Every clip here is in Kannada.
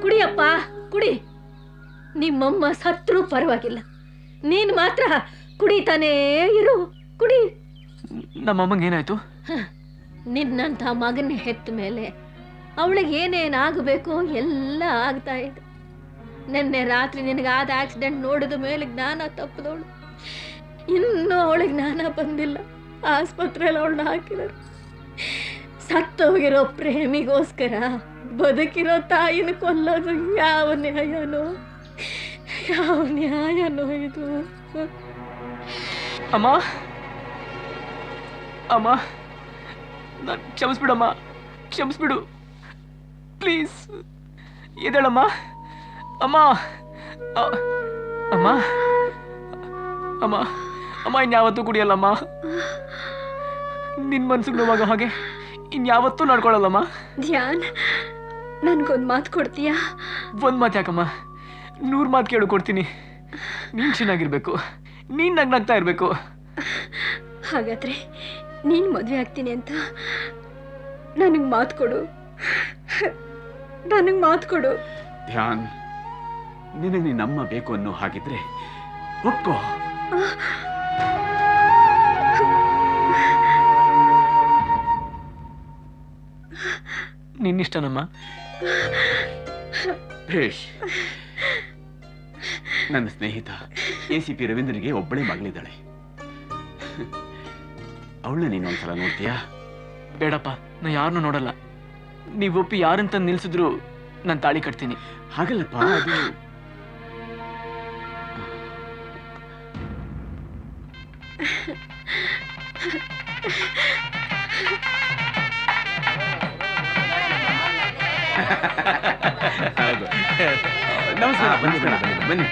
ಕುಡಿಯಪ್ಪ ಕುಡಿ. ನಿಮ್ಮಮ್ಮ ಸತ್ರೂ ಪರವಾಗಿಲ್ಲ, ನೀನ್ ಮಾತ್ರ ಕುಡಿತಾನೇ ಇರು. ಕುಡಿ. ನಮ್ಮಮ್ಮಂಗೆ ಏನಾಯ್ತು? ನಿನ್ನಂಥ ಮಗನ ಹೆತ್ತ ಮೇಲೆ ಅವಳಿಗೆ ಏನೇನಾಗಬೇಕು ಎಲ್ಲ ಆಗ್ತಾ ಇದೆ. ನಿನ್ನೆ ರಾತ್ರಿ ನಿನಗಾದ ಆಕ್ಸಿಡೆಂಟ್ ನೋಡಿದ ಮೇಲೆ ಜ್ಞಾನ ತಪ್ಪದವಳು. ಇನ್ನೂ ಅವಳಿಗೆ ಜ್ಞಾನ ಬಂದಿಲ್ಲ. ಆಸ್ಪತ್ರೆಯಲ್ಲಿ ಅವಳನ್ನ ಹಾಕಿದರು. ಸತ್ತೋಗಿರೋ ಪ್ರೇಮಿಗೋಸ್ಕರ ಬದುಕಿರೋ ತಾಯಿನ ಕೊಲ್ಲೋದು ಯಾವ ನ್ಯಾಯನೋ, ಯಾವ ನ್ಯಾಯನೋ ಇದು? ಅಮ್ಮ ಅಮ್ಮ, ನಾನು ಕ್ಷಮಿಸ್ಬಿಡಮ್ಮ, ಕ್ಷಮಿಸ್ಬಿಡು ಪ್ಲೀಸ್. ಎದ್ದೇಳಮ್ಮ ಅಮ್ಮ. ಅಮ್ಮ ಅಮ್ಮ ಅಮ್ಮ, ಇನ್ಯಾವತ್ತೂ ಕುಡಿಯಲ್ಲಮ್ಮ. ನಿನ್ನ ಮನ್ಸಿಗೆ ನೋವಾಗ ಹಾಗೆ ಇನ್ಯಾವತ್ತೂ ನಡ್ಕೊಳ್ಳಲ್ಲಮ್ಮ. ಧ್ಯಾನ್, ನನ್ಗೊಂದು ಮಾತು ಕೊಡ್ತೀಯಾ? ಒಂದು ಮಾತು ಯಾಕಮ್ಮ, 100 ಮಾತು ಕೇಳು ಕೊಡ್ತೀನಿ. ನೀನು ಚೆನ್ನಾಗಿರ್ಬೇಕು, ನೀನು ನಗ್ನಾಗ್ತಾ ಇರಬೇಕು. ಹಾಗಾದ್ರೆ ನೀನು ಮದುವೆ ಆಗ್ತೀನಿ ಅಂತ ನನಗೆ ಮಾತು ಕೊಡು, ನನಗೆ ಮಾತು ಕೊಡು. ಧ್ಯಾನ್, ನಿನಗೆ ನೀನಮ್ಮ ಬೇಕು ಅನ್ನೋ ಹಾಗಿದ್ರೆ ಒಪ್ಕೋ. ನಿನ್ನಿಷ್ಟನಮ್ಮ. ಭೇಷ್. ನನ್ನ ಸ್ನೇಹಿತ ACP ರವೀಂದ್ರನಿಗೆ ಒಬ್ಬಳೇ ಮಗಳಿದ್ದಾಳೆ. ಅವಳನ್ನ ನೀನು ಒಂದ್ಸಲ ನೋಡ್ತೀಯಾ? ಬೇಡಪ್ಪ, ನಾ ಯಾರನ್ನೂ ನೋಡಲ್ಲ. ನೀವು ಒಪ್ಪಿ ಯಾರಂತ ನಿಲ್ಸಿದ್ರು ನಾನು ತಾಳಿ ಕಟ್ತೀನಿ. ಹಾಗಲ್ಲಪ್ಪ, ಅದು ನಮಸ್ಕಾರ. ಬನ್ನಿ.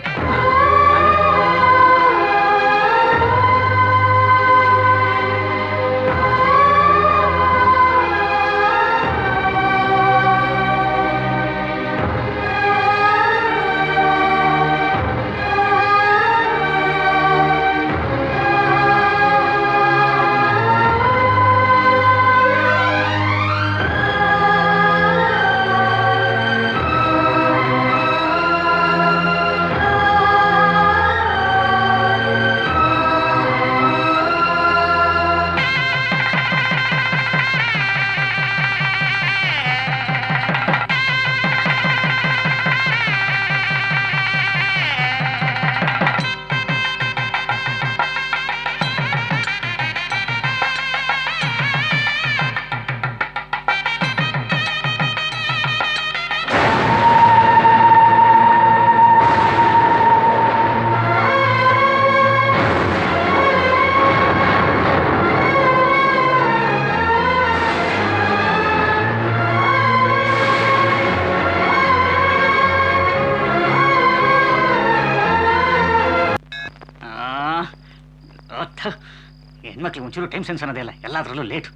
ಹೆಣ್ಮಕ್ಳಿಗೆ ಒಂಚೂರು ಟೈಮ್ ಸೆನ್ಸ್ ಅನ್ನೋದೇ ಇಲ್ಲ, ಎಲ್ಲದರಲ್ಲೂ ಲೇಟು.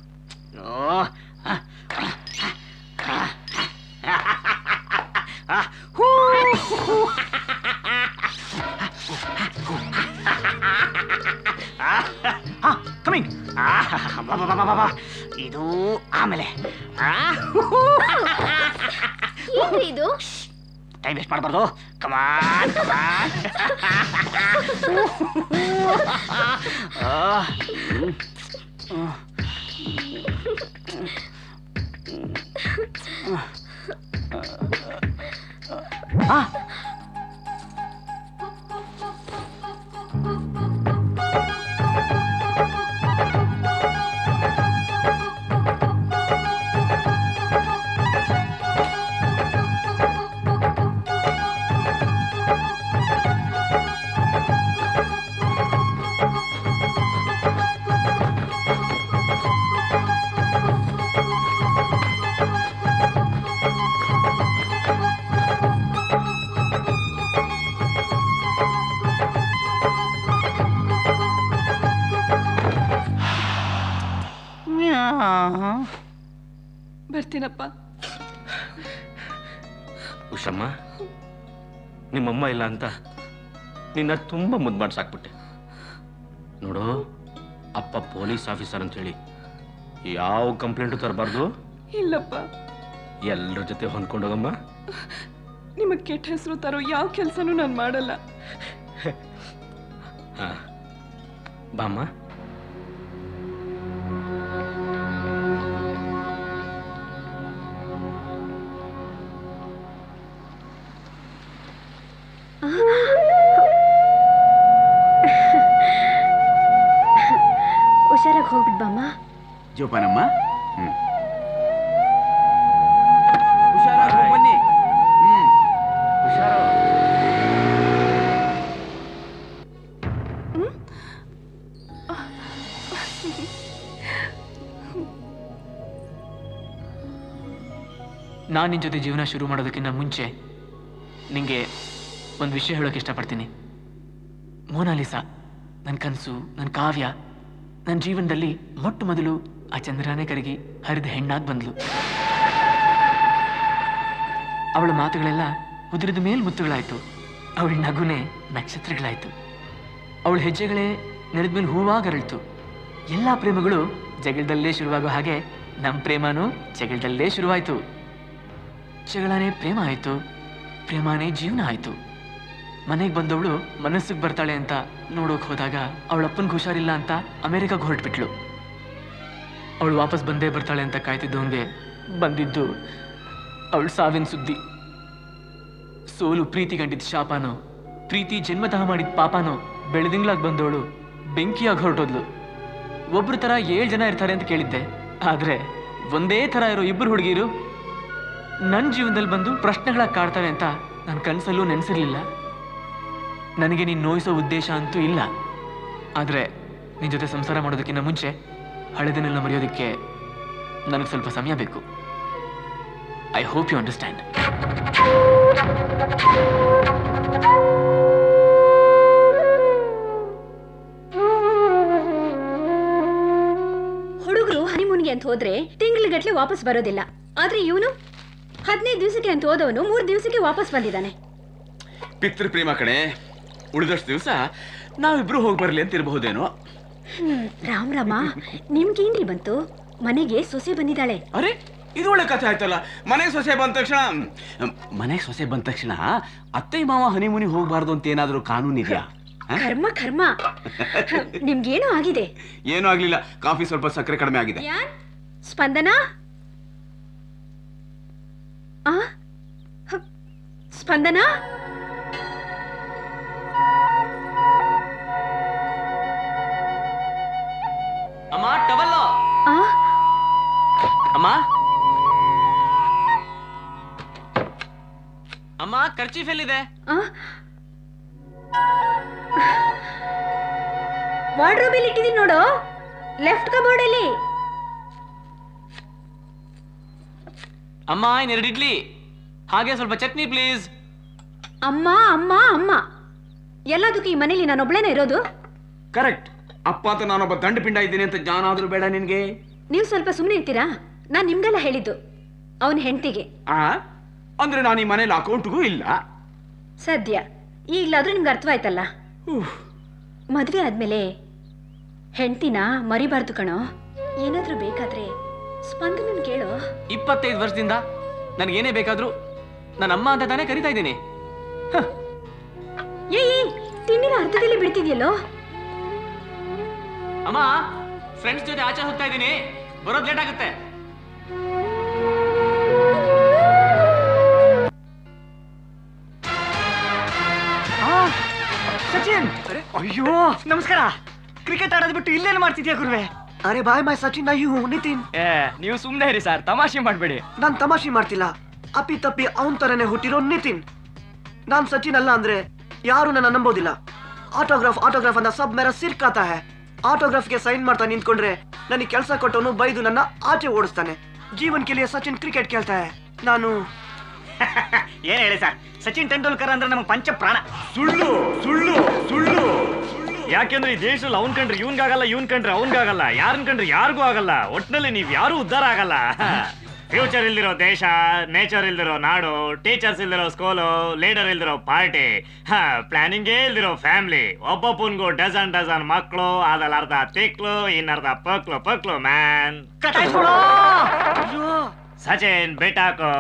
ಕಮಿಂಗ್. ಇದು ಆಮೇಲೆ ಇದು ಟೈಮ್ ವೇಸ್ಟ್ ಮಾಡಬಾರ್ದು. ಕಮಾನ್ ಕಮಾನ್. ಬರ್ತೀನಪ್ಪ. ಉಷಮ್ಮ, ನಿಮ್ಮಮ್ಮ ಇಲ್ಲ ಅಂತ ನಿನ್ನ ತುಂಬಾ ಮುದ್ದು ಮಾಡಿ ಸಾಕ್ಬಿಟ್ಟೆ ನೋಡು. ಅಪ್ಪ ಪೊಲೀಸ್ ಆಫೀಸರ್ ಅಂತ ಹೇಳಿ ಯಾವ ಕಂಪ್ಲೇಂಟು ತರಬಾರ್ದು. ಇಲ್ಲಪ್ಪ, ಎಲ್ಲರ ಜೊತೆ ಹೊಂದ್ಕೊಂಡೋಗಮ್ಮ. ನಿಮಗೆ ಕೆಟ್ಟ ಹೆಸರು ತರೋ ಯಾವ ಕೆಲಸನೂ ನಾನು ಮಾಡಲ್ಲ. ಹಾ, ಬಾಮ್ಮ. ಹುಷಾರಾಗಿ ಹೋಗ್ಬಿಟ್ ಬಾಮ್ಮ. ಜೋಪಾನಮ್ಮ. ಹುಷಾರಾಗಿ ಹೋಗ್ ಬನ್ನಿ. ಹುಷಾರು. ನಾನು ನಿನ್ನ ಜೊತೆ ಜೀವನ ಶುರು ಮಾಡೋದಕ್ಕಿಂತ ಮುಂಚೆ ನಿಂಗೆ ಒಂದು ವಿಷಯ ಹೇಳೋಕೆ ಇಷ್ಟಪಡ್ತೀನಿ. ಮೋನಾಲಿಸಾ ನನ್ನ ಕನಸು, ನನ್ನ ಕಾವ್ಯ, ನನ್ನ ಜೀವನದಲ್ಲಿ ಮೊಟ್ಟ ಮೊದಲು ಆ ಚಂದ್ರನೇ ಕರಗಿ ಹರಿದ ಹೆಣ್ಣಾಗಿ ಬಂದ್ಲು. ಅವಳ ಮಾತುಗಳೆಲ್ಲ ಉದುರಿದ ಮೇಲೆ ಮುತ್ತುಗಳಾಯ್ತು. ಅವಳ ನಗುನೇ ನಕ್ಷತ್ರಗಳಾಯ್ತು. ಅವಳ ಹೆಜ್ಜೆಗಳೇ ನೆಲದ ಮೇಲೆ ಹೂವಾಗಿ ಅರಳಿತು. ಎಲ್ಲ ಪ್ರೇಮಗಳು ಜಗಳದಲ್ಲೇ ಶುರುವಾಗೋ ಹಾಗೆ ನಮ್ಮ ಪ್ರೇಮನೂ ಜಗಳದಲ್ಲೇ ಶುರುವಾಯಿತು. ಜಗಳನೇ ಪ್ರೇಮ ಆಯಿತು, ಪ್ರೇಮನೇ ಜೀವನ ಆಯಿತು. ಮನೆಗೆ ಬಂದವಳು ಮನಸ್ಸಿಗೆ ಬರ್ತಾಳೆ ಅಂತ ನೋಡೋಕೆ ಹೋದಾಗ ಅವಳಪ್ಪನಿಗೆ ಹುಷಾರಿಲ್ಲ ಅಂತ ಅಮೆರಿಕಾಗೆ ಹೊರಟ್ಬಿಟ್ಲು. ಅವಳು ವಾಪಸ್ ಬಂದೇ ಬರ್ತಾಳೆ ಅಂತ ಕಾಯ್ತಿದ್ದವನಿಗೆ ಬಂದಿದ್ದು ಅವಳು ಸಾವಿನ ಸುದ್ದಿ. ಸೋಲು ಪ್ರೀತಿ ಗಂಟಿದ್ದ ಶಾಪನೋ, ಪ್ರೀತಿ ಜನ್ಮತಃ ಮಾಡಿದ ಪಾಪನೋ, ಬೆಳೆದಿಂಗ್ಳಾಗಿ ಬಂದವಳು ಬೆಂಕಿಯಾಗಿ ಹೊರಟೋದ್ಲು. ಒಬ್ರು ಥರ 7 ಜನ ಇರ್ತಾರೆ ಅಂತ ಕೇಳಿದ್ದೆ, ಆದರೆ ಒಂದೇ ಥರ ಇರೋ 2 ಹುಡುಗಿರು ನನ್ನ ಜೀವನದಲ್ಲಿ ಬಂದು ಪ್ರಶ್ನೆಗಳಾಗಿ ಕಾಡ್ತಾರೆ ಅಂತ ನನ್ನ ಕನಸಲ್ಲೂ ನೆನೆಸಿರ್ಲಿಲ್ಲ. ನನಗೆ ನೀನು ನೋಯಿಸೋ ಉದ್ದೇಶ ಅಂತೂ ಇಲ್ಲ, ಆದರೆ ನಿನ್ನ ಜೊತೆ ಸಂಸಾರ ಮಾಡೋದಕ್ಕಿಂತ ಮುಂಚೆ ಹಳೆದನ್ನೆಲ್ಲ ಮರೆಯೋದಕ್ಕೆ ನನಗೆ ಸ್ವಲ್ಪ ಸಮಯ ಬೇಕು. I hope you understand. ಹುಡುಗರು ಹನಿಮೂನ್ಗೆ ಅಂತ ಹೋದ್ರೆ ತಿಂಗಳಿಗಟ್ಲೆ ವಾಪಸ್ ಬರೋದಿಲ್ಲ. ಆದ್ರೆ ಇವನು 15 ದಿವಸಕ್ಕೆ ಅಂತ ಹೋದವನು 3 ದಿವಸಕ್ಕೆ ವಾಪಸ್ ಬಂದಿದ್ದಾನೆ. ಪಿತೃ ಪ್ರೇಮ ಕಣೆ. ಉಳಿದಷ್ಟು ದಿವಸ ನಾವಿಬ್ರು ಹೋಗಿ ಬರ್ಲಿ ಅಂತ ಇರಬಹುದೇನೋ. ರಾಮ್ ರಾಮ, ನಿಮ್ಗೇನ್ರಿ ಬಂತು? ಮನೆಗೆ ಸೊಸೆ ಬಂದಿದ್ದಾಳೆ. ಅರೆ, ಇದು ಒಳ್ಳೆ ಕಥೆ ಆಯ್ತಲ್ಲ. ಮನೆಗೆ ಸೊಸೆ ಬಂದ ತಕ್ಷಣ ಅತ್ತೆ ಮಾವ ಹನಿಮೂನಿಗೆ ಹೋಗ್ಬಾರ್ದು ಅಂತ ಏನಾದ್ರೂ ಕಾನೂನು ಇದೆಯಾ? ಕರ್ಮ ಕರ್ಮ. ನಿಮ್ಗೇನೋ ಆಗಿದೆ. ಏನೂ ಆಗ್ಲಿಲ್ಲ, ಕಾಫಿ ಸ್ವಲ್ಪ ಸಕ್ಕರೆ ಕಡಿಮೆ ಆಗಿದೆ. ಸ್ಪಂದನ, ಸ್ಪಂದನ, ಅಮ್ಮ ಟವಲ್ಲು. ಅಮ್ಮ ಅಮ್ಮ ಕರ್ಚೀಫ್ ಎಲ್ಲಿದೆ? ವಾರ್ಡ್ರೋಬಲ್ಲಿ ಇಟ್ಟಿದ್ದೀನಿ ನೋಡು, ಲೆಫ್ಟ್ ಕಬೋರ್ಡ್ ಅಲ್ಲಿ. ಅಮ್ಮ 2 ಇಡ್ಲಿ, ಹಾಗೆ ಸ್ವಲ್ಪ ಚಟ್ನಿ ಪ್ಲೀಸ್. ಅಮ್ಮ ಅಮ್ಮ ಅಮ್ಮ, ಎಲ್ಲದಕ್ಕೂ ಈ ಮನೇಲಿ ನಾನೊಬ್ಳೇನೆ ಇರೋದು? ಕರೆಕ್ಟ್. ಅಪ್ಪ ಅಂತ ನಾನೊಬ್ಬ ದಂಡ ಪಿಂಡ ಇದ್ದೀನಿ ಅಂತ ಜ್ಞಾನ ಆದ್ರೂ ಬೇಡ ನಿನ್ಗೆ? ನೀವು ಸ್ವಲ್ಪ ಸುಮ್ಮನೆ ಇರ್ತೀರಾ? ನಾನು ನಿಮ್ಗೆಲ್ಲ ಹೇಳಿದ್ದು ಅವನ ಹೆಂಡತಿಗೆ. ಅಂದ್ರೆ ನಾನು ಈ ಮನೇಲಿ ಅಕೌಂಟ್ಗೂ ಇಲ್ಲ. ಸದ್ಯ ಈಗ್ಲಾದ್ರೂ ನಿಮ್ಗೆ ಅರ್ಥವಾಯ್ತಲ್ಲ. ಮದ್ವೆ ಆದ್ಮೇಲೆ ಹೆಂಡತಿನ ಮರಿಬಾರ್ದು ಕಣೋ. ಏನಾದ್ರೂ ಬೇಕಾದ್ರೆ ಸ್ಪಂದನನ್ ಕೇಳೋ. 25 ವರ್ಷದಿಂದ ನನಗೇನೇ ಬೇಕಾದ್ರೂ ನನ್ನ ಅಮ್ಮ ಅಂತ ತಾನೇ ಕರಿತಾ ಇದ್ದೀನಿ. ತಿಂಡಿನ ಅರ್ಧದಲ್ಲಿ ಬಿಡ್ತಿದ್ಯಲ್ಲೋ. ಅಮ್ಮ, ಫ್ರೆಂಡ್ಸ್ ಜೊತೆ ಆಚೆ ಹೋಗ್ತಾ ಇದ್ದೀನಿ, ಬರೋದು ಲೇಟ್ ಆಗುತ್ತೆ. ಸಚಿನ್, ಅಯ್ಯೋ ನಮಸ್ಕಾರ. ಕ್ರಿಕೆಟ್ ಆಡೋದು ಬಿಟ್ಟು ಇಲ್ಲೇನು ಮಾಡ್ತಿದ್ಯಾ ಗುರುವೆ? ಅರೆ ಬಾಯ್ ಬಾಯ್ ಸಚಿನ್, ಅಯ್ಯೋ ನಿತಿನ್. ನೀವು ಸುಮ್ಮನೆ ಇರಿ ಸರ್, ತಮಾಷೆ ಮಾಡಬೇಡಿ. ನಾನ್ ತಮಾಷೆ ಮಾಡ್ತಿಲ್ಲ, ಅಪ್ಪಿ ತಪ್ಪಿ ಅವನ್ ತರನೇ ಹುಟ್ಟಿರೋ ನಿತಿನ್. ನಾನ್ ಸಚಿನ್ ಅಲ್ಲ ಅಂದ್ರೆ ಯಾರು ನನ್ನ ನಂಬೋದಿಲ್ಲ. ಆಟೋಗ್ರಾಫ್ ಅಂತ ಸಬ್ ಮೇರಾ ಸಿರ್ ಕಾತಾ ಹೈ. ಆಟೋಗ್ರಾಫ್ಗೆ ಸೈನ್ ಮಾಡ್ತಾ ನಿಂತ್ಕೊಂಡ್ರೆ ನನಗೆ ಕೆಲಸ ಕೊಟ್ಟವನು ಬೈದು ನನ್ನ ಆಚೆ ಓಡಿಸ್ತಾನೆ. ಜೀವನ್ ಕೆ ಲಿಯೇ ಸಚಿನ್ ಕ್ರಿಕೆಟ್ ಕೇಳ್ತಾ ಹೈ. ನಾನು ಏನ್ ಹೇಳಿ ಸರ್, ಸಚಿನ್ ತೆಂಡೂಲ್ಕರ್ ಅಂದ್ರೆ ನಮಗೆ ಪಂಚ ಪ್ರಾಣ. ಸುಳ್ಳು ಸುಳ್ಳು ಸುಳ್ಳು. ಯಾಕೆಂದ್ರೆ ಈ ದೇಶದಲ್ಲಿ ಅವ್ನ್ ಕಂಡ್ರೆ ಇವನ್ಗಾಗಲ್ಲ, ಇವನ್ ಕಂಡ್ರೆ ಅವನ್ಗಾಗಲ್ಲ, ಯಾರನ್ ಕಂಡ್ರೆ ಯಾರಿಗೂ ಆಗಲ್ಲ. ಒಟ್ನಲ್ಲಿ ನೀವ್ ಯಾರು ಉದ್ಧಾರ ಆಗಲ್ಲ. ಫ್ಯೂಚರ್ ಇಲ್ದಿರೋ ದೇಶ, ನೇಚರ್ ಇಲ್ದಿರೋ ನಾಡು, ಟೀಚರ್ಸ್ ಇಲ್ದಿರೋ ಸ್ಕೂಲು, ಲೀಡರ್ ಇಲ್ದಿರೋ ಪಾರ್ಟಿ, ಪ್ಲಾನಿಂಗೇ ಇಲ್ದಿರೋ ಫ್ಯಾಮಿಲಿ. ಒಬ್ಬೊಬ್ಬನ್ಗೂ ಡಜನ್ ಮಕ್ಕಳು, ಅದ್ರಲ್ಲಿ ಅರ್ಧ ತಿಕ್ಲು, ಇನ್ನರ್ಧ ಪಕ್ಲು ಮ್ಯಾನ್. ಸಚಿನ್ ಬಿಟ್ಟಾಕು.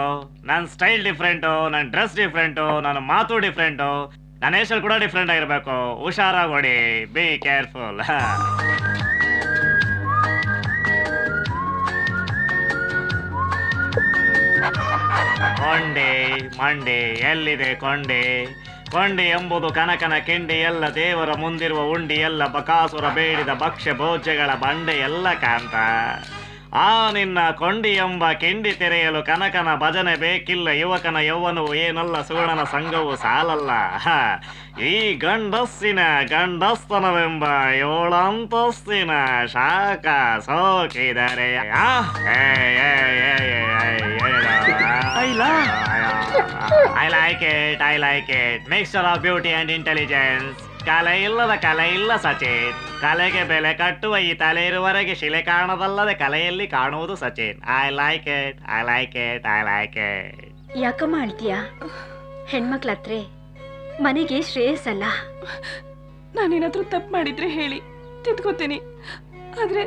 ನನ್ನ ಸ್ಟೈಲ್ ಡಿಫ್ರೆಂಟು, ನನ್ನ ಡ್ರೆಸ್ ಡಿಫ್ರೆಂಟು, ನನ್ನ ಮಾತು ಡಿಫ್ರೆಂಟು, ನನ್ನ ಹೆಸರು ಕೂಡ ಡಿಫ್ರೆಂಟ್ ಆಗಿರ್ಬೇಕು. ಹುಷಾರಾಗಿ ಹೊಡಿ, ಬಿ ಕೇರ್ಫುಲ್. ಕೊಂಡೆ ಮಂಡೆ ಎಲ್ಲಿದೆ ಕೊಂಡೆ? ಕೊಂಡೆ ಎಂಬುದು ಕನಕನ ಕಿಂಡಿ, ಎಲ್ಲ ದೇವರ ಮುಂದಿರುವ ಉಂಡಿ, ಎಲ್ಲ ಬಕಾಸುರ ಬೇಡಿದ ಭಕ್ಷ್ಯ ಭೋಜ್ಯಗಳ ಬಂಡೆ ಎಲ್ಲ ಕಾಂತ. ಆ ನಿನ್ನ ಕೊಂಡಿ ಎಂಬ ಕಿಂಡಿ ತೆರೆಯಲು ಕನಕನ ಭಜನೆ ಬೇಕಿಲ್ಲ. ಯುವಕನ ಯೌವನವು ಏನಲ್ಲ, ಸುವರ್ಣನ ಸಂಘವು ಸಾಲಲ್ಲ. ಈ ಗಂಡಸ್ತನವೆಂಬ 7 ಅಂತಸ್ತಿನ ಶಾಖ ಸೋಕಿದರೆ I like it. Mixture of beauty and intelligence. ಕಲೆ ಇಲ್ಲ ಸಚಿನ್. ಕಲೆಗೆ ಬೆಲೆ ಕಟ್ಟುವ ಈ ತಲೆ ಇರುವವರೆಗೆ ಶಿಲೆ ಕಾಣದಲ್ಲದೆ ಕಲೆಯಲ್ಲಿ ಕಾಣುವುದು ಸಚಿನ್. I like it. ಯಾಕಮ್ಮ ಅಳ್ತೀಯ? ಹೆಣ್ಮಕ್ಳ ಹತ್ರ ಮನೆಗೆ ಶ್ರೇಯಸ್ಸಲ್ಲ. ನಾನೇನಾದ್ರೂ ತಪ್ಪು ಮಾಡಿದ್ರೆ ಹೇಳಿ, ತಿದ್ಕೋತೀನಿ. ಆದ್ರೆ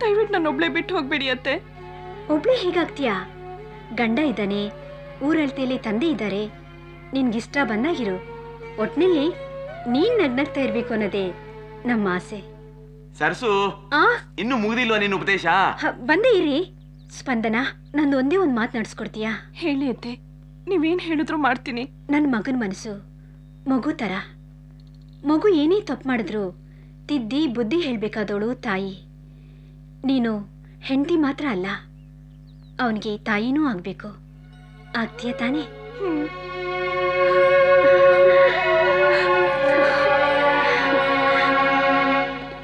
ದಯವಿಟ್ಟು ನಾನು ಒಬ್ಳೆ ಬಿಟ್ಟು ಹೋಗ್ಬೇಡಿ ಅತ್ತೆ. ಒಬ್ಳೆ ಹೇಗಾಗ್ತೀಯಾ? ಗಂಡ ಇದ್ದಾನೆ, ಊರಳ್ತಿಯಲ್ಲಿ ತಂದೆ ಇದ್ದಾರೆ. ನಿನ್ಗಿಷ್ಟ ಬಂದಾಗಿರು. ಒಟ್ನಲ್ಲಿ ನೀನ್ ನಗ್ನಗ್ತಾ ಇರ್ಬೇಕು ಅನ್ನೋದೇ ನಮ್ಮ ಆಸೆ. ಸರ್ಸು, ಇನ್ನು ಮುಗಿದಿಲ್ವಾ ನಿನ್ನ ಉಪದೇಶ? ಬಂದೇ ಇರಿ. ಸ್ಪಂದನ, ನಂದು ಒಂದೇ ಒಂದು ಮಾತು ನಡ್ಸ್ಕೊಡ್ತೀಯಾ? ಹೇಳಿ ಅತ್ತೆ, ನೀವೇನ್ ಹೇಳಿದ್ರು ಮಾಡ್ತೀನಿ. ನನ್ನ ಮಗನ ಮನಸ್ಸು ಮಗು ತರ. ಮಗು ಏನೇ ತಪ್ಪು ಮಾಡಿದ್ರು ತಿದ್ದಿ ಬುದ್ಧಿ ಹೇಳ್ಬೇಕಾದವಳು ತಾಯಿ. ನೀನು ಹೆಂಡತಿ ಮಾತ್ರ ಅಲ್ಲ, ಅವನಿಗೆ ತಾಯಿನೂ ಆಗ್ಬೇಕು. ಆಗ್ತೀಯ ತಾನೇ?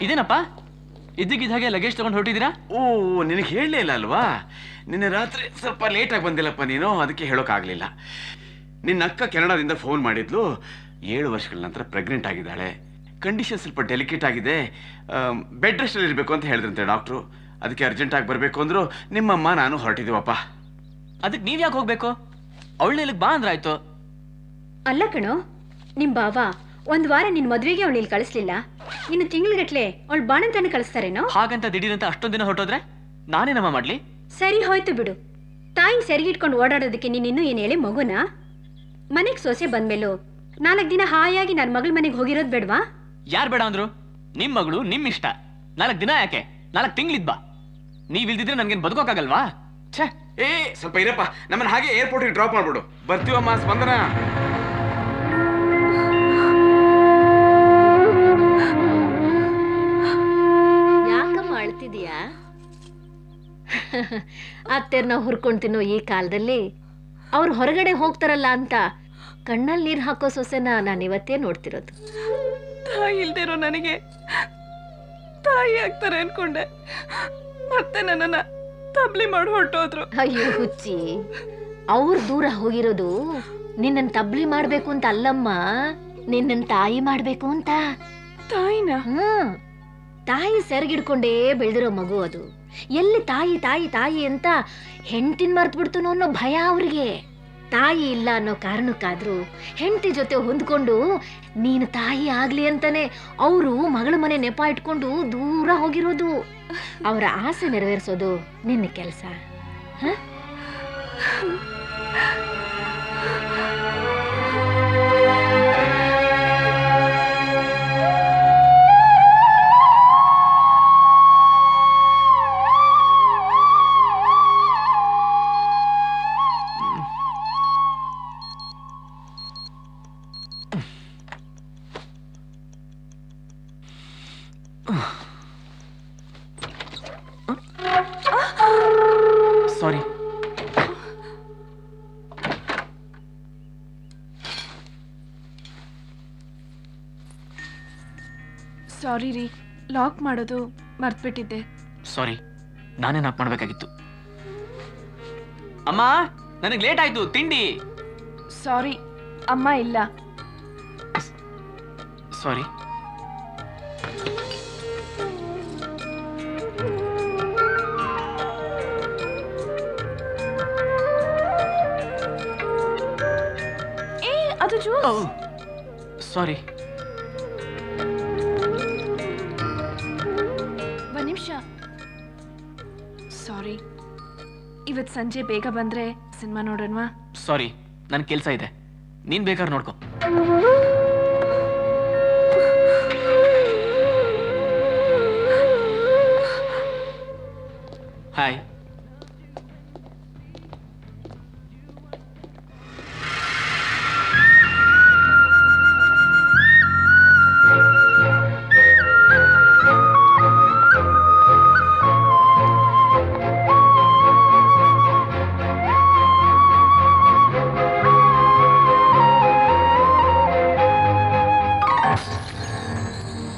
ಇದೇನಪ್ಪ, ಇದ್ದಕ್ಕಿದ್ದ ಹಾಗೆ ಲಗೇಜ್ ತಗೊಂಡು ಹೊರಟಿದ್ದೀರಾ? ಓ, ನಿನಗೆ ಹೇಳಲೇ ಇಲ್ಲ ಅಲ್ವಾ? ನಿನ್ನೆ ರಾತ್ರಿ ಸ್ವಲ್ಪ ಲೇಟಾಗಿ ಬಂದಿಲ್ಲಪ್ಪ ನೀನು, ಅದಕ್ಕೆ ಹೇಳೋಕ್ಕಾಗಲಿಲ್ಲ. ನಿನ್ನ ಅಕ್ಕ ಕೆನಡಾದಿಂದ ಫೋನ್ ಮಾಡಿದ್ಲು. 7 ವರ್ಷಗಳ ನಂತರ ಪ್ರೆಗ್ನೆಂಟ್ ಆಗಿದ್ದಾಳೆ. ಕಂಡೀಷನ್ ಸ್ವಲ್ಪ ಡೆಲಿಕೇಟ್ ಆಗಿದೆ. ಬೆಡ್ ರೆಸ್ಟಲ್ಲಿ ಇರಬೇಕು ಅಂತ ಹೇಳಿದ್ರಂತೆ ಡಾಕ್ಟ್ರು. ಅದಕ್ಕೆ ಅರ್ಜೆಂಟಾಗಿ ಬರಬೇಕು ಅಂದರು. ನಿಮ್ಮಮ್ಮ ನಾನು ಹೊರಟಿದ್ದೀವಪ್ಪ. ಅದಕ್ಕೆ ನೀವು ಯಾಕೆ ಹೋಗ್ಬೇಕು? ಅವಳನ್ನ ಇಲ್ಲಿಗೆ ಬಾ ಅಂದ್ರಾಯ್ತು. ಅಲ್ಲ ಕಣೋ, ನಿಮ್ ಬಾವ 1 ವಾರ ನಿನ್ ಮದ್ವೆಗೆ ಅವಳು ಇಲ್ಲಿ ಕಳಿಸ್ಲಿಲ್ಲ. ಇನ್ನು ತಿಂಗ್ಳುಗಟ್ಲೆ ಅವಳು ಬಾಣಂತನ ಕಳಿಸ್ತಾರೇನೋ? ಹಾಗಂತ ದಿಢೀರಂತ ಅಷ್ಟೊಂದು ದಿನ ಹೊರಟೋದ್ರೆ ನಾನೇನಮ್ಮ ಮಾಡ್ಲಿ? ಸರಿ ಹೋಯ್ತು ಬಿಡು. ತಾಯಿ ಸೆರಗಿಟ್ಕೊಂಡು ಓಡಾಡೋದಕ್ಕೆ ನೀನಿನ್ನೂ ಏನು ಹೇಳಿ ಮಗುನ? ಮನೆಗೆ ಸೊಸೆ ಬಂದ್ಮೇಲೂ 4 ದಿನ ಹಾಯಾಗಿ ನನ್ನ ಮಗಳ ಮನೆಗೆ ಹೋಗಿರೋದು ಬೇಡವಾ? ಯಾರು ಬೇಡ ಅಂದ್ರು? ನಿಮ್ ಮಗಳು ನಿಮ್ ಇಷ್ಟ. 4 ದಿನ ಯಾಕೆ, 4 ತಿಂಗಳಿದ್ ಬಾ. ನೀವ್ ಇಲ್ದಿದ್ರೆ ನನ್ಗೇನ್ ಬದುಕೋಕ್ಕಾಗಲ್ವಾ? ಛೇ, ಸ್ವಲ್ಪ ಇರಪ್ಪ, ನಮ್ಮನ್ನ ಹಾಗೆ ಏರ್ಪೋರ್ಟ್ಗೆ ಡ್ರಾಪ್ ಮಾಡ್ಬಿಡು. ಬರ್ತೀವಮ್ಮ ಸ್ಪಂದನ. ಯಾಕಮ್ಮ ಅಳ್ತಿದೀಯಾ? ಅತ್ತೆರ್ನ ಹುರ್ಕೊಂಡು ತಿನ್ನೋ ಈ ಕಾಲದಲ್ಲಿ ಅವ್ರು ಹೊರಗಡೆ ಹೋಗ್ತಾರಲ್ಲ ಅಂತ ಕಣ್ಣಲ್ಲಿ ನೀರು ಹಾಕೋ ಸೊಸೆನ ನಾನು ಇವತ್ತೇ ನೋಡ್ತಿರೋದು. ತಾಯಿ ಇಲ್ದಿರೋ ನನಗೆ ತಾಯಿ ಆಗ್ತಾರೆ ಅನ್ಕೊಂಡೆ, ಮತ್ತೆ ನನ್ನನ್ನ ತಬ್ಲಿ ಮಾಡಿ ಹೊರಟೋದ್ರು. ಅಯ್ಯೋ ಹುಚ್ಚಿ, ಅವ್ರು ದೂರ ಹೋಗಿರೋದು ನಿನ್ನನ್ ತಬ್ಲಿ ಮಾಡ್ಬೇಕು ಅಂತ ಅಲ್ಲಮ್ಮ, ನಿನ್ನನ್ ತಾಯಿ ಮಾಡ್ಬೇಕು ಅಂತ. ತಾಯಿನ? ತಾಯಿ ಸೆರಗಿಡ್ಕೊಂಡೇ ಬೆಳೆದಿರೋ ಮಗು ಅದು. ಎಲ್ಲಿ ತಾಯಿ ತಾಯಿ ತಾಯಿ ಅಂತ ಹೆಂಡತಿನ ಮರ್ತು ಬಿಡ್ತು ಅನ್ನೋ ಭಯ ಅವ್ರಿಗೆ. ತಾಯಿ ಇಲ್ಲ ಅನ್ನೋ ಕಾರಣಕ್ಕಾದ್ರೂ ಹೆಂಡತಿ ಜೊತೆ ಹೊಂದ್ಕೊಂಡು ನೀನು ತಾಯಿ ಆಗ್ಲಿ ಅಂತಾನೆ ಅವರು ಮಗಳ ಮನೆ ನೆಪ ಇಟ್ಕೊಂಡು ದೂರ ಹೋಗಿರೋದು. ಅವರ ಆಸೆ ನೆರವೇರಿಸೋದು ನಿನ್ನ ಕೆಲಸ. ಸಾರಿ. ಸಾರಿ ರೀ, ಲಾಕ್ ಮಾಡೋದು ಮರ್ತ್ಬಿಟ್ಟಿದ್ದೆ. ಸಾರಿ, ನಾನೇ ನಾಕ್ ಮಾಡ್ಬೇಕಾಗಿತ್ತು. ಅಮ್ಮ, ನನಗೆ ಲೇಟ್ ಆಯ್ತು ತಿಂಡಿ. ಸಾರಿ, ಅಮ್ಮ ಇಲ್ಲ. ಸಾರಿ. ಜ್ಯೂಸ್. ಸಾರಿ. ಒಂದ್ ನಿಮಿಷ. ಸಾರಿ, ಇವತ್ತು ಸಂಜೆ ಬೇಗ ಬಂದ್ರೆ ಸಿನಿಮಾ ನೋಡೋಣವಾ? ಸಾರಿ, ನನ್ನ ಕೆಲಸ ಇದೆ, ನೀನ್ ಬೇಕಾದ್ರೆ ನೋಡ್ಕೊ. ಹಾಯ್.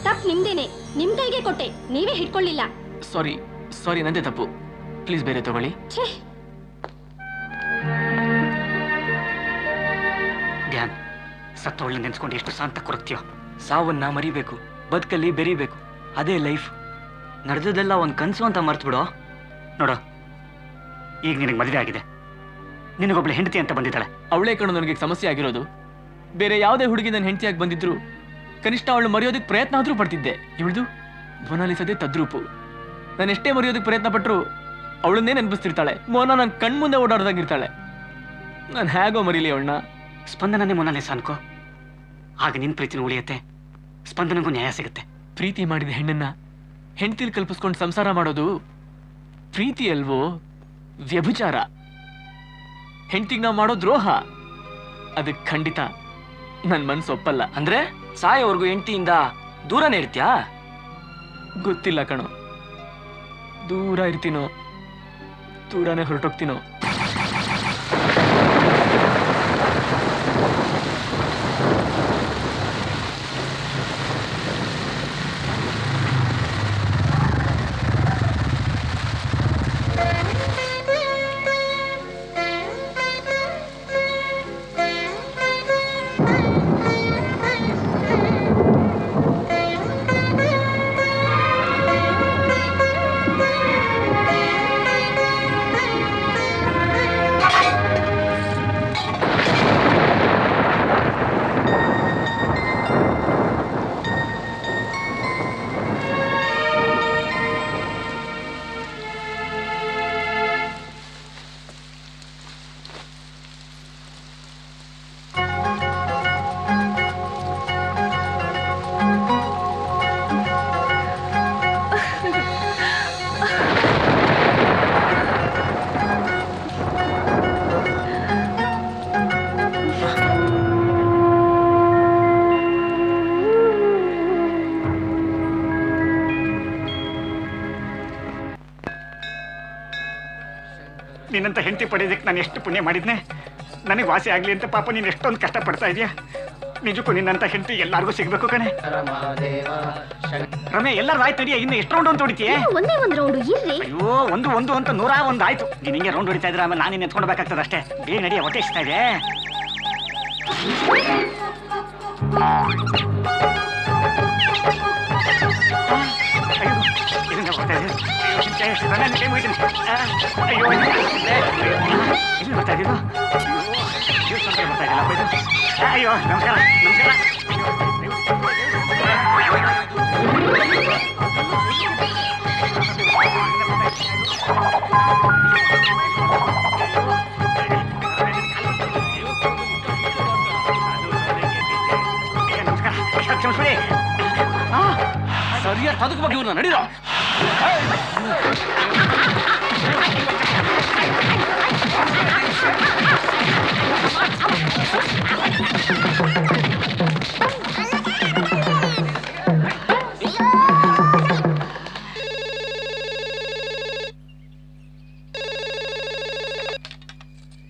ತಪ್ಪು ನಿಮ್ದೇನೆ, ನಿಮ್ ಕೈಗೆ ಕೊಟ್ಟೆ, ನೀವೇ ಹಿಡ್ಕೊಳ್ಳಿಲ್ಲ. ಸಾರಿ ಸಾರಿ, ನಂದೇ ತಪ್ಪು. ಪ್ಲೀಸ್ ಬೇರೆ ತಗೊಳ್ಳಿ. ಧ್ಯಾನ್, ಸತ್ತವಳು ನೆನ್ಸ್ಕೊಂಡು ಎಷ್ಟು ಶಾಂತ ಕೊಡ್ತೀಯೋ. ಸಾವನ್ನ ಮರಿಬೇಕು, ಬದುಕಲ್ಲಿ ಬೆರಿಬೇಕು, ಅದೇ ಲೈಫ್. ನಡೆದದೆಲ್ಲ ಒಂದು ಕನಸು ಅಂತ ಮರ್ತು ಬಿಡೋ. ನೋಡೋ, ಈಗ ನಿನಗೆ ಮದುವೆ ಆಗಿದೆ, ನಿನಗೊಬ್ಳು ಹೆಂಡತಿ ಅಂತ ಬಂದಿದ್ದಾಳೆ. ಅವಳೇ ಕಣ್ಣು ನನಗೆ ಸಮಸ್ಯೆ ಆಗಿರೋದು. ಬೇರೆ ಯಾವುದೇ ಹುಡುಗಿ ನನ್ನ ಹೆಂಡತಿಯಾಗಿ ಬಂದಿದ್ರು ಕನಿಷ್ಠ ಅವಳು ಮರೆಯೋದಕ್ಕೆ ಪ್ರಯತ್ನ ಆದ್ರೂ ಪಡ್ತಿದ್ದೆ. ಇವಳ್ದು ಮೊನಾಲಿಸದೆ ತದ್ರೂಪು. ನಾನು ಎಷ್ಟೇ ಮರೆಯೋದಕ್ಕೆ ಪ್ರಯತ್ನ ಪಟ್ಟರು ಅವಳನ್ನೇ ನೆನಪಿಸ್ತಿರ್ತಾಳೆ. ಮೋನ ನನ್ನ ಕಣ್ಮುಂದೆ ಓಡಾಡ್ದಾಗಿರ್ತಾಳೆ. ನಾನು ಹೇಗೋ ಮರೀಲಿ ಅವಳನ್ನ. ಸ್ಪಂದನನೇ ಮೊನಾಲಿಸ ಅನ್ಕೋ, ಆಗ ನಿನ್ ಪ್ರೀತಿನೂ ಉಳಿಯುತ್ತೆ, ಸ್ಪಂದನಗೂ ನ್ಯಾಯ ಸಿಗುತ್ತೆ. ಪ್ರೀತಿ ಮಾಡಿದ ಹೆಣ್ಣನ್ನ ಹೆಂಡತಿಲ್ ಕಲ್ಪಿಸ್ಕೊಂಡು ಸಂಸಾರ ಮಾಡೋದು ಪ್ರೀತಿ ಅಲ್ವೋ, ವ್ಯಭಿಚಾರ. ಹೆಂಡತಿಗೆ ನಾವು ಮಾಡೋ ದ್ರೋಹ. ಅದಕ್ಕೆ ಖಂಡಿತ ನನ್ನ ಮನಸ್ಸು ಒಪ್ಪಲ್ಲ. ಅಂದ್ರೆ ಸಾಯೋವರೆಗೂ ಹೆಂಡತಿಯಿಂದ ದೂರನೇ ಇರ್ತೀಯಾ? ಗೊತ್ತಿಲ್ಲ ಕಣೋ, ದೂರ ಇರ್ತೀನೋ ದೂರನೇ ಹೊರಟೋಗ್ತೀನೋ. ನಿನ್ನಂತ ಹೆಂಡತಿ ಪಡೆಯೋದಕ್ಕೆ ನಾನು ಎಷ್ಟು ಪುಣ್ಯ ಮಾಡಿದ್ನೆ. ನನಗೆ ವಾಸಿ ಆಗಲಿ ಅಂತ ಪಾಪ ನೀನು ಎಷ್ಟೊಂದು ಕಷ್ಟಪಡ್ತಾ ಇದೆಯಾ. ನಿಜಕ್ಕೂ ನಿನ್ನಂತ ಹೆಂಡತಿ ಎಲ್ಲರಿಗೂ ಸಿಗಬೇಕು ಕಣೆ. ರಮೆ, ಎಲ್ಲರೂ ಆಯ್ತು ನಡಿಯ. ಇನ್ನು ಎಷ್ಟು ರೌಂಡ್ ಅಂತ ಹೊಡಿತೀಯ? ಒಂದೇ ಒಂದು ರೌಂಡ್ ಇರ್ರಿ. ಅಯ್ಯೋ, ಒಂದು ಅಂತ 101 ಆಯ್ತು. ನೀನು ಹಿಂಗೆ ರೌಂಡ್ ಹೊಡಿತಾ ಇದ್ರೆ ಆಮೇಲೆ ನಾನು ಎತ್ಕೊಳ್ಬೇಕಾಗ್ತದೆ ಅಷ್ಟೇ. ಬೇಗ ನಡಿಯ, ಹೊಟ್ಟೆ ಇಷ್ಟ ಇದೆ. ಅಯ್ಯೋ, ನಮಸ್ಕಾರ ನಮಸ್ಕಾರ. ಸರಿಯಾಗಿ ಅದಕ್ಕೆ ಬಗ್ಗೆ ಇವ್ರನ್ನ ನಡೀರೋ.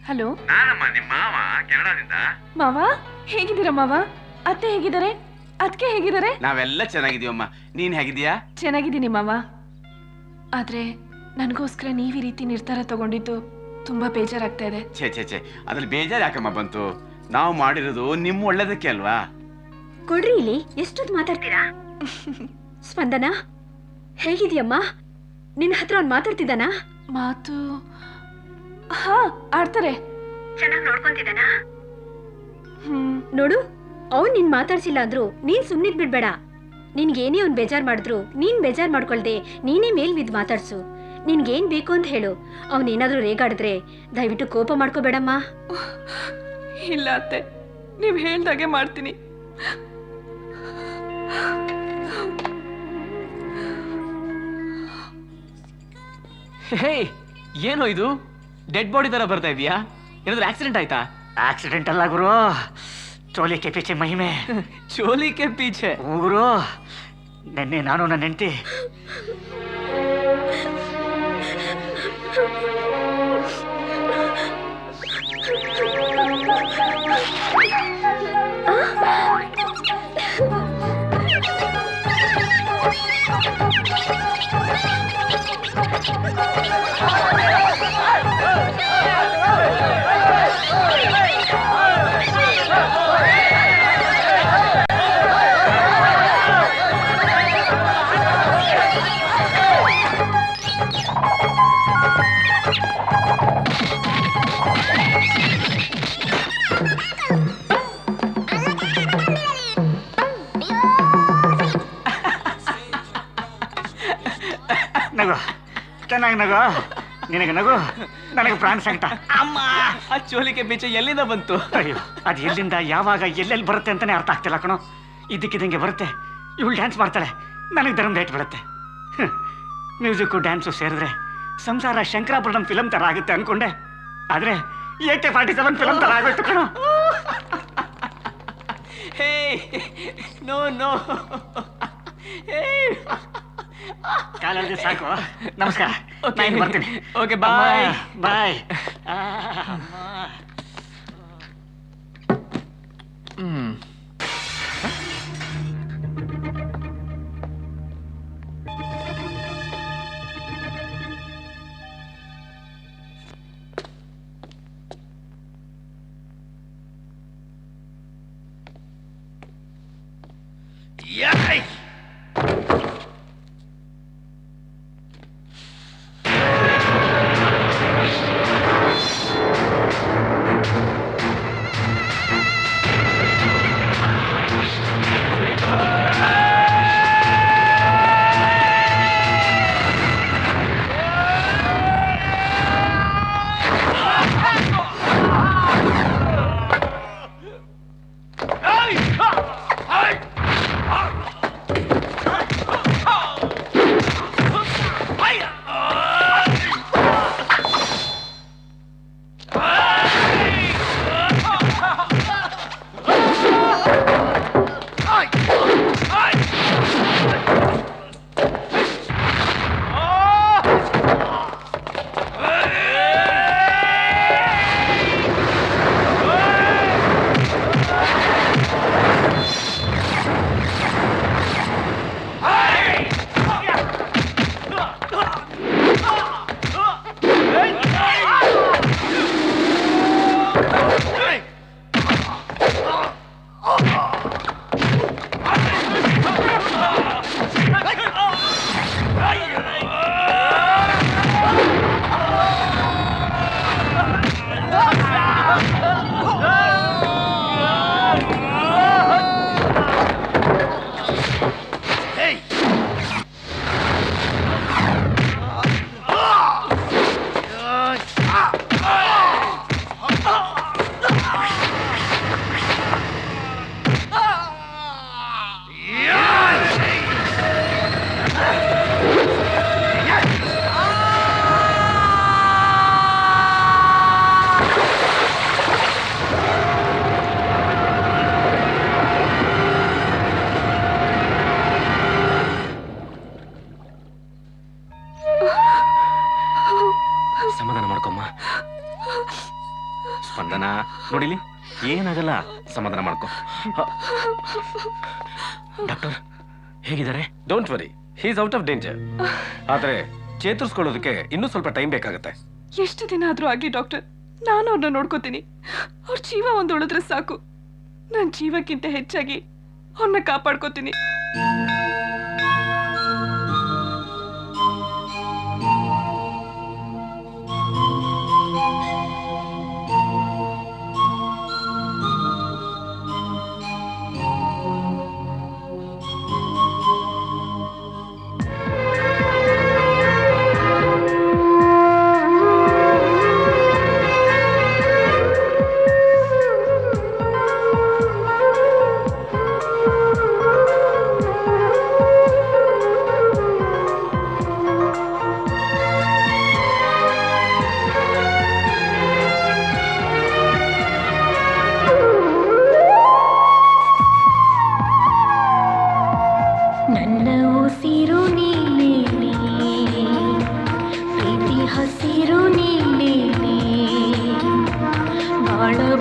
ಹಲೋ, ನಾನಮ್ಮ ನಿಮ್ಮ ಮಾವ ಕೆನಡಾದಿಂದ. ಮಾವ ಹೇಗಿದ್ದೀರಾ? ಮಾವ, ಅತ್ತೆ ಹೇಗಿದ್ದಾರೆ? ಅದಕ್ಕೆ ಹೇಗಿದ್ದಾರೆ? ನಾವೆಲ್ಲ ಚೆನ್ನಾಗಿದೀವಮ್ಮ. ನೀನ್ ಹೇಗಿದೀಯಾ? ಚೆನ್ನಾಗಿದ್ದೀನಿ ಮಾವ. ಆದ್ರೆ ನನಗೋಸ್ಕರ ನೀವು ಈ ರೀತಿ ನಿರ್ಧಾರ ತಗೊಂಡಿದ್ದು ತುಂಬಾ ಬೇಜಾರಾಗ್ತಾ ಇದೆ. ಛೇ ಅದ್ರಲ್ಲಿ ಬೇಜಾರು ಯಾಕಮ್ಮ ಬಂತು? ನಾವು ಮಾಡಿರೋದು ನಿಮ್ಮ ಒಳ್ಳೇದಕ್ಕೆ ಅಲ್ವಾ? ಕೊಡ್ರಿ ಇಲ್ಲಿ. ಎಷ್ಟೊತ್ತು ಮಾತಾಡ್ತೀರಾ? ಸ್ಪಂದನ ಹೇಗಿದ್ಯಮ್ಮ? ನಿನ್ನ ಹತ್ರ ಅವ್ನು ಮಾತಾಡ್ತಿದ್ದಾನಾ? ಮಾತು ಹಾ ಆಡ್ತಾರೆ. ಚೆನ್ನಾಗಿ ನೋಡ್ಕೊಂತಿದ್ದಾನಾ? ನೋಡು, ಅವ್ನು ನಿನ್ ಮಾತಾಡ್ಸಿಲ್ಲ ಅಂದ್ರು ನೀನ್ ಸುಮ್ನಿದ್ ಬಿಡ್ಬೇಡ. ನಿನ್ಗೇನೇ ಅವ್ನು ಬೇಜಾರ್ ಮಾಡಿದ್ರು ನೀನ್ ಬೇಜಾರ್ ಮಾಡ್ಕೊಳ್ದೆ ನೀನೇ ಮೇಲ್ ಬಿದ್ದು ಮಾತಾಡ್ಸು. ನಿನ್ಗೇನ್ ಬೇಕು ಅಂತ ಹೇಳು. ಅವನೇನಾದ್ರೂ ರೇಗಾಡಿದ್ರೆ ದಯವಿಟ್ಟು ಕೋಪ ಮಾಡ್ಕೋಬೇಡಮ್ಮ. ಇಲ್ಲ ಅತ್ತೆ, ನೀವು ಹೇಳ್ದಾಗೆ ಮಾಡ್ತೀನಿ. ಹೇ, ಏನೋ ಇದು ಡೆಡ್ ಬಾಡಿ ತರ ಬರ್ತಾ ಇದೆಯಾ? ಏನಾದ್ರೂ ಆಕ್ಸಿಡೆಂಟ್ ಆಯ್ತಾ? ಆಕ್ಸಿಡೆಂಟ್ ಅಲ್ಲ ಗುರು, ಚೋಲಿ ಕೆ ಪೀಚೆ ಮಹಿಮೆ. ಚೋಲಿ ಕೆ ಪೀಚೆ? ಗುರು, ನೆನ್ನೆ ನಾನು ನನ್ನ ಹೆಂಡತಿ ನಗು, ಚೆನ್ನಾಗಿ ನಗು. ನಿನಗೆ ನಗು, ನನಗೆ ಪ್ರಾಣ ಸಂಕಟ. ಅಮ್ಮ, ಆ ಚೋಲಿಕೆ ಬೀಚ ಎಲ್ಲಿಂದ ಬಂತು? ಅಯ್ಯೋ, ಅದು ಎಲ್ಲಿಂದ ಯಾವಾಗ ಎಲ್ಲೆಲ್ಲಿ ಬರುತ್ತೆ ಅಂತಾನೆ ಅರ್ಥ ಆಗ್ತಿಲ್ಲ ಕಣೋ. ಇದಕ್ಕಿದಂಗೆ ಬರುತ್ತೆ, ಇವಳು ಡ್ಯಾನ್ಸ್ ಮಾಡ್ತಾಳೆ, ನನಗೆ ಧರ್ಮ ಡೇಟ್ ಬರುತ್ತೆ. ಮ್ಯೂಸಿಕ್ಕು ಡ್ಯಾನ್ಸು ಸೇರಿದ್ರೆ ಸಂಸಾರ ಶಂಕರಾಭರಣಂ ಫಿಲಮ್ ಥರ ಆಗುತ್ತೆ ಅನ್ಕೊಂಡೆ. ಆದರೆ AK-47 ಫಿಲಮ್ ಥರ ಆಗೋಯ್ತು ಕಣೋ. ಹೇ, ನೋ ನೋ, ಕಾಲಲ್ಲಿ ಸಾಕು. ನಮಸ್ಕಾರ, ನಾನು ಬರ್ತೀನಿ. ಓಕೆ, ಬಾಯ್ ಬಾಯ್. ಸಮಾಧಾನ ಮಾಡ್ಕೊಮ್ಮ. ಸ್ಪಂದನ ನೋಡಿಲಿ, ಏನಾಗಲ್ಲ, ಸಮಾಧಾನ ಮಾಡ್ಕೊ. ಡಾಕ್ಟರ್ ಹೇಗಿದ್ದಾರೆ? Don't worry, he is out of danger. ಆದ್ರೆ ಚೇತರಿಸ್ಕೊಳ್ಳೋದಕ್ಕೆ ಇನ್ನೂ ಸ್ವಲ್ಪ ಟೈಮ್ ಬೇಕಾಗುತ್ತೆ. ಎಷ್ಟು ದಿನ ಆದ್ರೂ ಆಗ್ಲಿ ಡಾಕ್ಟರ್, ನಾನು ಅವ್ರನ್ನ ನೋಡ್ಕೋತೀನಿ. ಅವ್ರ ಜೀವ ಒಂದು ಉಳಿದ್ರೆ ಸಾಕು. ನನ್ನ ಜೀವಕ್ಕಿಂತ ಹೆಚ್ಚಾಗಿ ಅವ್ರನ್ನ ಕಾಪಾಡ್ಕೋತೀನಿ.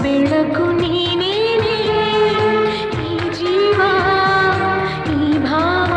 ಬೆಳಕು ನೀನೇನೆ ಈ ಜೀವ ಈ ಭಾವ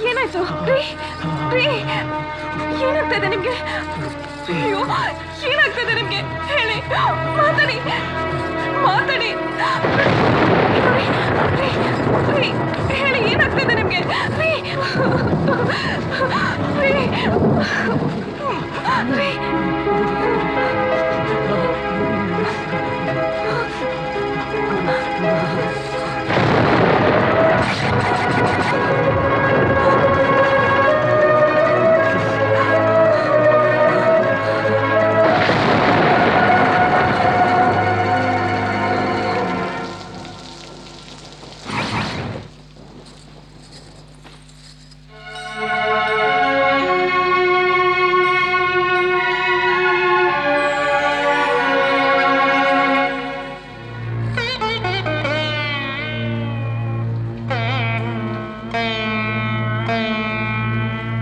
ಏನಾಯ್ತು ರೀ ರೀ ಏನಾಗ್ತದೆ ನಿಮ್ಗೆ ಅಯ್ಯೋ ಏನಾಗ್ತದೆ ನಿಮ್ಗೆ ಹೇಳಿ ಮಾತಾಡಿ ಮಾತಾಡಿ ರೀ, ರೀ, ಹೇಳಿ ಏನಾಗ್ತದೆ ನಿಮ್ಗೆ ರೀ ರೀ